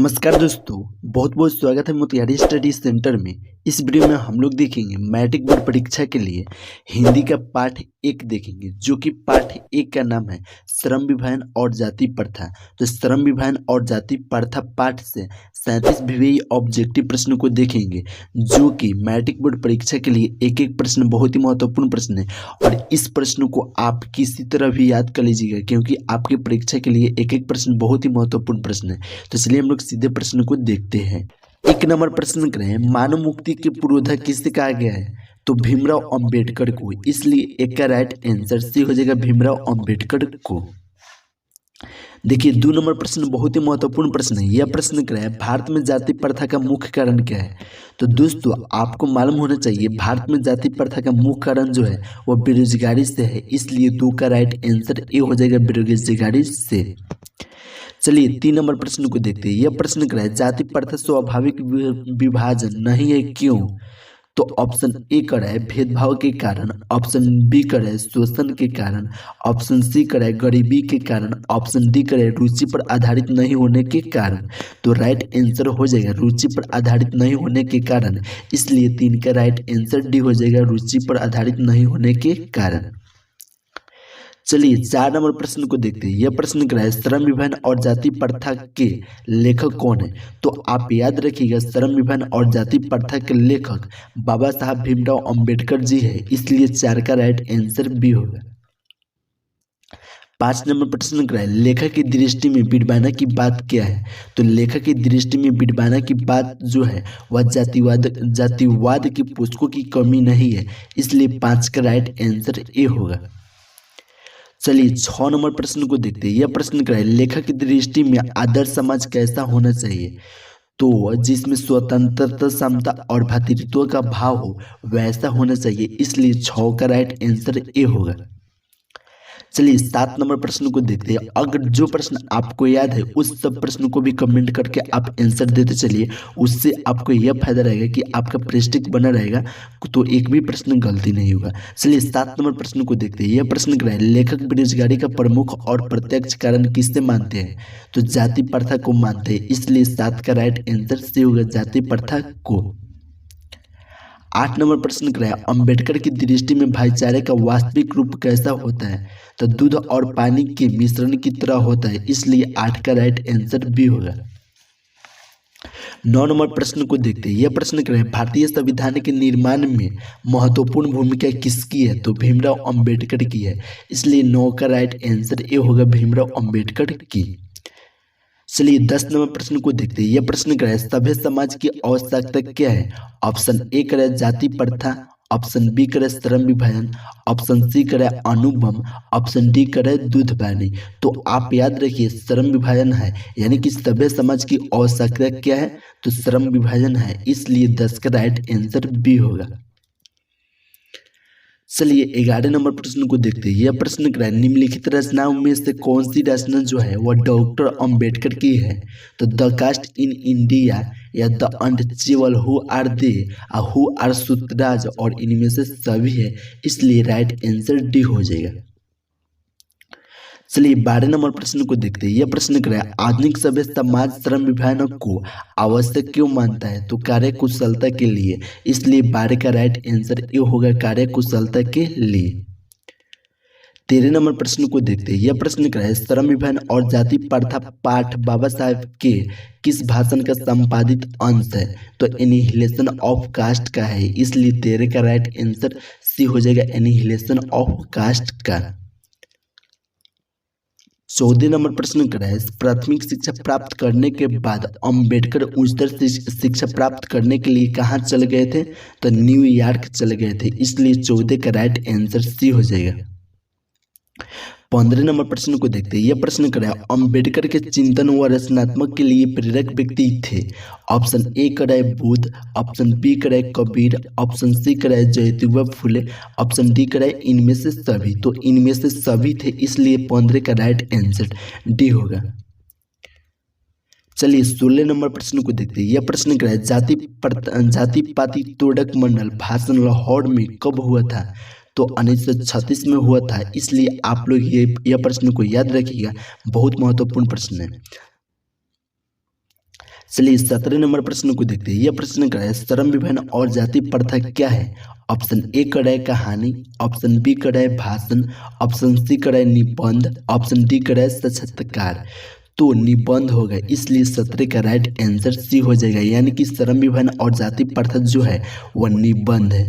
नमस्कार दोस्तों, बहुत बहुत स्वागत है मोतिहारी स्टडी सेंटर में। इस वीडियो में हम लोग देखेंगे मैट्रिक बोर्ड परीक्षा के लिए हिंदी का पाठ 1 देखेंगे, जो कि पाठ 1 का नाम है श्रम विभाजन और जाति प्रथा। तो श्रम विभाजन और जाति प्रथा पाठ से 37 विषयी ऑब्जेक्टिव प्रश्न को देखेंगे, जो कि मैट्रिक बोर्ड परीक्षा के लिए एक एक प्रश्न बहुत ही महत्वपूर्ण प्रश्न है। और इस प्रश्न को आप किसी तरह भी याद कर लीजिएगा, क्योंकि आपके परीक्षा के लिए एक एक प्रश्न बहुत ही महत्वपूर्ण प्रश्न है। तो चलिए हम लोग सीधे प्रश्न को देखते हैं। 1 नंबर प्रश्न करें, मानव मुक्ति के पुरोधा किसे कहा गया है? तो भीमराव अंबेडकर को। इसलिए एक का राइट आंसर सी हो जाएगा भीमराव अंबेडकर को। देखिए 2 नंबर प्रश्न बहुत ही महत्वपूर्ण प्रश्न है। यह प्रश्न क्या है, भारत में जाति प्रथा का मुख्य कारण क्या है? तो दोस्तों आपको मालूम होना चाहिए, भारत में जाति प्रथा का मुख्य कारण जो है वो बेरोजगारी से है। इसलिए 2 का राइट आंसर ए हो जाएगा बेरोजगारी से। चलिए 3 नंबर प्रश्न को देखते हैं। यह प्रश्न क्या है, जाति प्रथा स्वाभाविक विभाजन नहीं है, क्यों? तो ऑप्शन ए करा है भेदभाव के कारण, ऑप्शन बी करा है शोषण के कारण, ऑप्शन सी करा है गरीबी के कारण, ऑप्शन डी करा है रुचि पर आधारित नहीं होने के कारण। तो राइट आंसर हो जाएगा रुचि पर आधारित नहीं होने के कारण। इसलिए 3 का राइट आंसर डी हो जाएगा रुचि पर आधारित नहीं होने के कारण। चलिए 4 नंबर प्रश्न को देखते हैं। यह प्रश्न क्या है, श्रम विभाजन और जाति प्रथा के लेखक कौन है? तो आप याद रखिएगा, श्रम विभाजन और जाति प्रथा के लेखक बाबा साहब भीमराव अंबेडकर जी है। इसलिए 4 का राइट आंसर बी होगा। 5 नंबर प्रश्न क्या है, लेखक की दृष्टि में विडंबना की बात क्या है? तो लेखक की दृष्टि में विडंबना की बात जो है वह जातिवाद की पुस्तकों की कमी नहीं है। इसलिए 5 का राइट आंसर ए होगा। चलिए 6 नंबर प्रश्न को देखते हैं। यह प्रश्न क्या है, लेखक की दृष्टि में आदर्श समाज कैसा होना चाहिए? तो जिसमें स्वतंत्रता, समता और भ्रातृत्व का भाव हो वैसा होना चाहिए। इसलिए 6 का राइट आंसर ए होगा। चलिए 7 नंबर प्रश्न को देखते हैं। अगर जो प्रश्न आपको याद है उस सब प्रश्नों को भी कमेंट करके आप आंसर देते चलिए। उससे आपको यह फायदा रहेगा कि आपका प्रेस्टिक बना रहेगा, तो एक भी प्रश्न गलती नहीं होगा। चलिए 7 नंबर प्रश्न को देखते हैं। यह प्रश्न क्या है, लेखक बेरोजगारी का प्रमुख और प्रत्यक्ष कारण किससे मानते हैं? तो जाति प्रथा को मानते हैं। इसलिए 7 का राइट आंसर सी होगा जाति प्रथा को। 8 नंबर प्रश्न क्या है, अंबेडकर की दृष्टि में भाईचारे का वास्तविक रूप कैसा होता है? तो दूध और पानी के मिश्रण की तरह होता है। इसलिए 8 का राइट आंसर बी होगा। 9 नंबर प्रश्न को देखते हैं। यह प्रश्न क्या है, भारतीय संविधान के निर्माण में महत्वपूर्ण भूमिका किसकी है? तो भीमराव अंबेडकर की है। इसलिए 9 का राइट आंसर ए होगा भीमराव अंबेडकर की। चलिए 10 नंबर प्रश्न को देखते हैं। यह प्रश्न क्या है, सभ्य समाज की आवश्यकता क्या है? ऑप्शन ए करे जाति प्रथा, ऑप्शन बी करे श्रम विभाजन, ऑप्शन सी करे अनुबंध, ऑप्शन डी करे दूध पानी। तो आप याद रखिए श्रम विभाजन है, यानी कि सभ्य समाज की आवश्यकता क्या है? तो श्रम विभाजन है। इसलिए 10 का राइट आंसर बी होगा। चलिए 11 नंबर प्रश्न को देखते हैं। यह प्रश्न क्या है, निम्नलिखित रचनाओं में से कौन सी रचना जो है वह डॉक्टर अंबेडकर की है? तो द कास्ट इन इंडिया या the untouchable, who are they, who are सूत्रराज, और इनमें से सभी है। इसलिए राइट आंसर डी हो जाएगा। चलिए 12 नंबर प्रश्न को देखते हैं। यह प्रश्न क्या है, आधुनिक सभ्य समाज श्रम विभाजन को आवश्यक क्यों मानता है? तो कार्यकुशलता के लिए। इसलिए 12 का राइट आंसर ये होगा कार्यकुशलता के लिए। 13 नंबर प्रश्न को देखते हैं। यह प्रश्न क्या है, श्रम विभाजन और जाति प्रथा पाठ बाबा साहब के किस भाषण का संपादित अंश है? तो एनिहिलेशन ऑफ कास्ट का है। इसलिए 13 का राइट आंसर सी हो जाएगा एनिहिलेशन ऑफ कास्ट का। 14 नंबर प्रश्न क्या है, प्राथमिक शिक्षा प्राप्त करने के बाद अंबेडकर उच्चतर शिक्षा प्राप्त करने के लिए कहाँ चले गए थे? तो न्यूयॉर्क चले गए थे। इसलिए 14 का राइट आंसर सी हो जाएगा। 15 नंबर प्रश्न को देखते हैं। यह प्रश्न क्या है, अंबेडकर के चिंतन व रचनात्मक के लिए प्रेरक व्यक्ति थे? ऑप्शन ए करे बुद्ध, ऑप्शन बी करे कबीर, ऑप्शन सी करे ज्योतिबा फुले, ऑप्शन डी करे इनमें से सभी। तो इनमें से सभी थे। इसलिए 15 का राइट आंसर डी होगा। चलिए 16 नंबर प्रश्न को देखते हैं। यह प्रश्न क्या है, जाति पाति तोड़क मंडल भाषण लाहौर में कब हुआ था? तो 1936 में हुआ था। इसलिए आप लोग यह प्रश्न को याद रखिएगा, बहुत महत्वपूर्ण प्रश्न है। चलिए 17 नंबर प्रश्न को देखते हैं। यह प्रश्न क्या है, श्रम विभाजन और जाति प्रथा क्या है? ऑप्शन ए कड़ा है कहानी, ऑप्शन बी कड़ा है भाषण, ऑप्शन सी कड़ा है निबंध, ऑप्शन डी कड़ा है साक्षात्कार। तो निबंध होगा, इसलिए 17 का राइट आंसर सी हो जाएगा, यानी कि श्रम विभाजन और जाति प्रथा जो है वह निबंध है।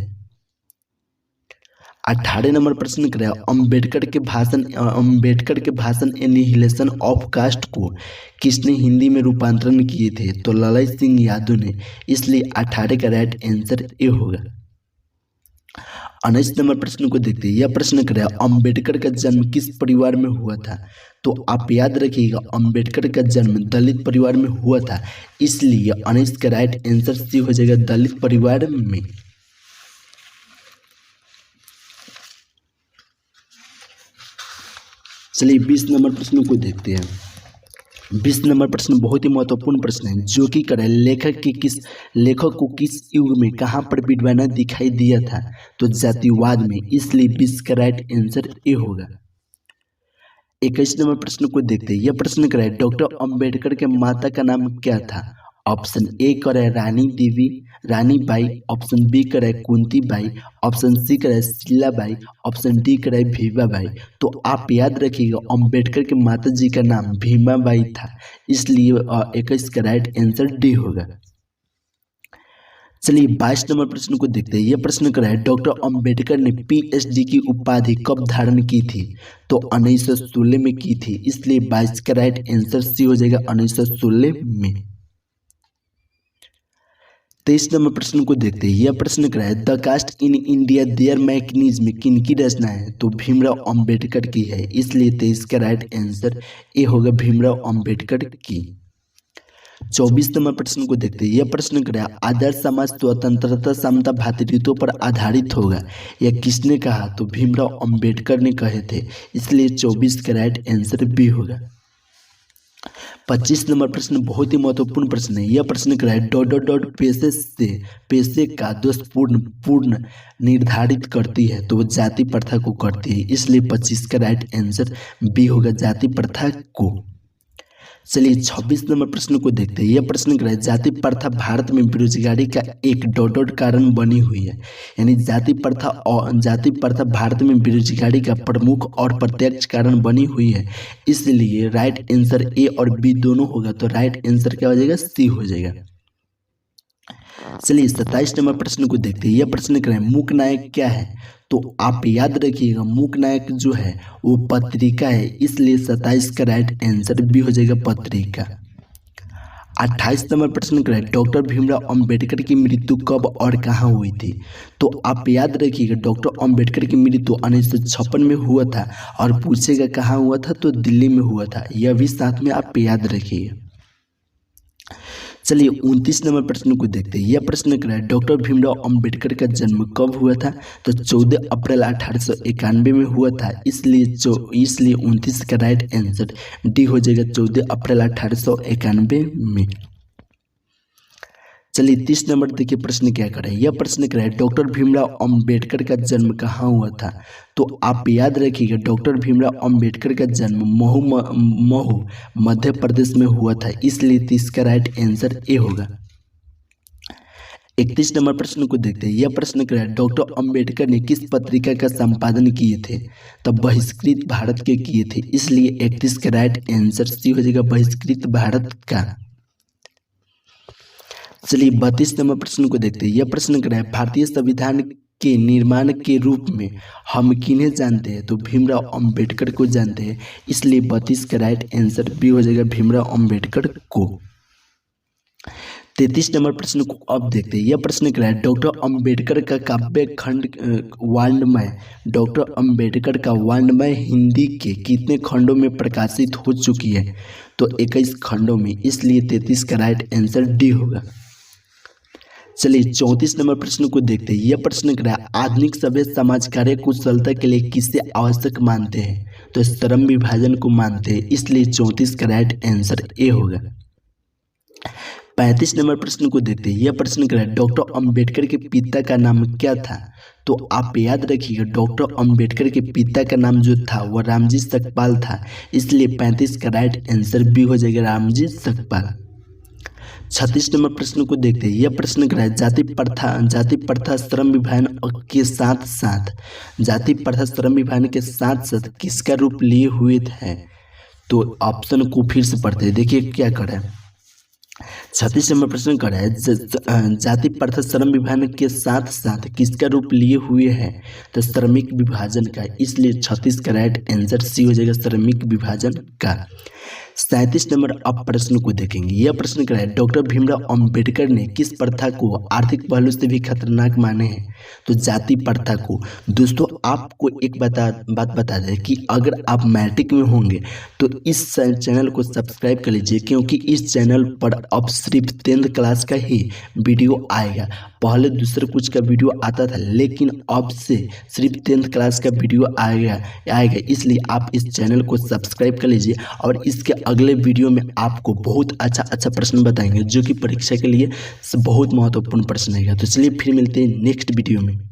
18 नंबर प्रश्न करें, अंबेडकर के भाषण एनिहिलेशन ऑफ कास्ट को किसने हिंदी में रूपांतरण किए थे? तो लाला सिंह यादव ने, इसलिए 18 का राइट आंसर ए होगा। 19 नंबर प्रश्न को देखते हैं। यह प्रश्न करें, अंबेडकर का जन्म किस परिवार में हुआ था? तो आप याद रखिएगा, अंबेडकर का जन्म दलित परिवार में हुआ था, इसलिए 19 का राइट आंसर सी हो जाएगा, दलित परिवार में। चलिए 20 नंबर प्रश्न को देखते हैं। 20 नंबर प्रश्न बहुत ही महत्वपूर्ण प्रश्न है, जो कि करें लेखक को किस युग में कहाँ पर विडंबना दिखाई दिया था? तो जातिवाद में, इसलिए 20 का राइट आंसर ए होगा। 21 नंबर प्रश्न को देखते हैं। यह प्रश्न करें, डॉक्टर अंबेडकर के माता का नाम क्या था? ऑप्शन ए करे रानी बाई, ऑप्शन बी करे कुंती बाई, ऑप्शन सी करे शीलाबाई, ऑप्शन डी करे भीमा बाई। तो आप याद रखिएगा, अंबेडकर के माता जी का नाम भीमा बाई था, इसलिए 21 का राइट आंसर डी होगा। चलिए 22 नंबर प्रश्न को देखते हैं। यह प्रश्न कर रहा है, डॉक्टर अंबेडकर ने पीएचडी की उपाधि कब धारण की थी? तो 1916 में की थी, इसलिए 22 का राइट आंसर सी हो जाएगा, 1916 में। 23 नंबर प्रश्न को देखते हैं। यह प्रश्न कर रहा है, the caste in India their mechanism किनकी रचना है? तो भीमराव अंबेडकर की है, इसलिए 23 का राइट आंसर ए होगा, भीमराव अंबेडकर की। 24 नंबर प्रश्न को देखते हैं। यह प्रश्न कर रहा है, आदर्श समाज स्वतंत्रता समता भातृत्व पर आधारित होगा, यह किसने कहा? तो भीमराव अंबेडकर ने कहे थे, इसलिए 24 का राइट आंसर बी होगा। 25 नंबर प्रश्न बहुत ही महत्वपूर्ण प्रश्न है। यह प्रश्न कर रहा है, डॉट डॉट डॉट पेशे का दोषपूर्ण निर्धारित करती है, तो वो जाति प्रथा को करती है, इसलिए 25 का राइट आंसर बी होगा, जाति प्रथा को। चलिए 26 नंबर प्रश्न को देखते हैं। यह प्रश्न कर रहा है, जाति प्रथा भारत में बेरोजगारी का एक डॉट कारण बनी हुई है, यानी जाति प्रथा भारत में बेरोजगारी का प्रमुख और प्रत्यक्ष कारण बनी हुई है, इसलिए राइट आंसर ए और बी दोनों होगा, तो राइट आंसर क्या हो जाएगा, सी हो जाएगा। चलिए 27 नंबर प्रश्न को देखते हैं। यह प्रश्न कर रहा है, मूक नायक क्या है? तो आप याद रखिएगा, मूक नायक जो है वो पत्रिका है, इसलिए 27 का राइट आंसर भी हो जाएगा, पत्रिका। 28 नंबर प्रश्न कर रहा है, डॉक्टर भीमराव अंबेडकर की मृत्यु कब और कहाँ हुई थी? तो आप याद रखिएगा, डॉक्टर अंबेडकर की मृत्यु 1956 में हुआ था, और पूछेगा कहाँ हुआ था, तो दिल्ली में हुआ था, यह भी साथ में आप याद रखिएगा। चलिए 29 नंबर प्रश्न को देखते हैं। यह प्रश्न कर रहा है, डॉक्टर भीमराव अंबेडकर का जन्म कब हुआ था? तो 14 अप्रैल 1891 में हुआ था, इसलिए 29 का राइट आंसर डी हो जाएगा, 14 अप्रैल 1891 में। चलिए 30 नंबर देखिए प्रश्न क्या कर रहा है। यह प्रश्न कर रहा है, डॉक्टर भीमराव अंबेडकर का जन्म कहाँ हुआ था? तो आप याद रखिएगा, डॉक्टर भीमराव अंबेडकर का जन्म महू मध्य प्रदेश में हुआ था, इसलिए 30 का राइट आंसर ए होगा। 31 नंबर प्रश्न को देखते हैं। यह प्रश्न कर रहा है, डॉक्टर अंबेडकर ने किस पत्रिका का संपादन किए थे? तो बहिष्कृत भारत के किए थे, इसलिए 31 का राइट आंसर सी हो जाएगा, बहिष्कृत भारत का। चलिए 32 नंबर प्रश्न को देखते हैं। यह प्रश्न कर रहा है, भारतीय संविधान के निर्माण के रूप में हम किन्हें जानते हैं? तो भीमराव अंबेडकर को जानते हैं, इसलिए 32 का राइट आंसर भी हो जाएगा, भीमराव अंबेडकर को। 33 नंबर प्रश्न को अब देखते हैं। यह प्रश्न कर रहा है, डॉक्टर अंबेडकर का काव्य खंड वाङ्मय, डॉक्टर अंबेडकर का वाङ्मय हिंदी के कितने खंडों में प्रकाशित हो चुकी है? तो 21 खंडों में, इसलिए 33 का राइट आंसर डी होगा। चलिए 34 नंबर प्रश्न को देखते हैं। यह प्रश्न कर रहा है, आधुनिक सभ्य समाज कार्य कुशलता के लिए किसे आवश्यक मानते हैं? तो श्रम विभाजन को मानते हैं, इसलिए 34 का राइट आंसर ए होगा। 35 नंबर प्रश्न को देखते हैं। यह प्रश्न कर रहा है, डॉक्टर अंबेडकर के पिता का नाम क्या था? तो आप याद रखिएगा, डॉक्टर अंबेडकर के पिता का नाम जो था वह रामजी सकपाल था, इसलिए 35 का राइट आंसर बी हो जाएगा, रामजी सकपाल। 36 नंबर प्रश्न को देखते हैं। यह प्रश्न क्या है, जाति प्रथा श्रम विभाजन के साथ साथ जाति प्रथा श्रम विभाजन के साथ साथ किसका रूप लिए हुए है। तो ऑप्शन को फिर से पढ़ते हैं, देखिए क्या करें। 36 नंबर प्रश्न कर है, जाति प्रथा श्रम विभाजन के साथ साथ किसका रूप लिए हुए है। तो श्रमिक विभाजन का, इसलिए 36 का राइट आंसर सी हो जाएगा, श्रमिक विभाजन का। 37 नंबर अब प्रश्न को देखेंगे। यह प्रश्न क्या है, डॉक्टर भीमराव अंबेडकर ने किस प्रथा को आर्थिक पहलू से भी खतरनाक माने हैं। तो जाति प्रथा को। दोस्तों आपको एक बात बता दें कि अगर आप मैट्रिक में होंगे तो इस चैनल को सब्सक्राइब कर लीजिए, क्योंकि इस चैनल पर अब सिर्फ 10th क्लास का ही वीडियो आएगा। पहले दूसरे कुछ का वीडियो आता था, लेकिन अब से सिर्फ 10th क्लास का वीडियो आएगा। इसलिए आप इस चैनल को सब्सक्राइब कर लीजिए और इसके अगले वीडियो में आपको बहुत अच्छा प्रश्न बताएंगे जो कि परीक्षा के लिए बहुत महत्वपूर्ण प्रश्न है। तो चलिए फिर मिलते हैं नेक्स्ट वीडियो में।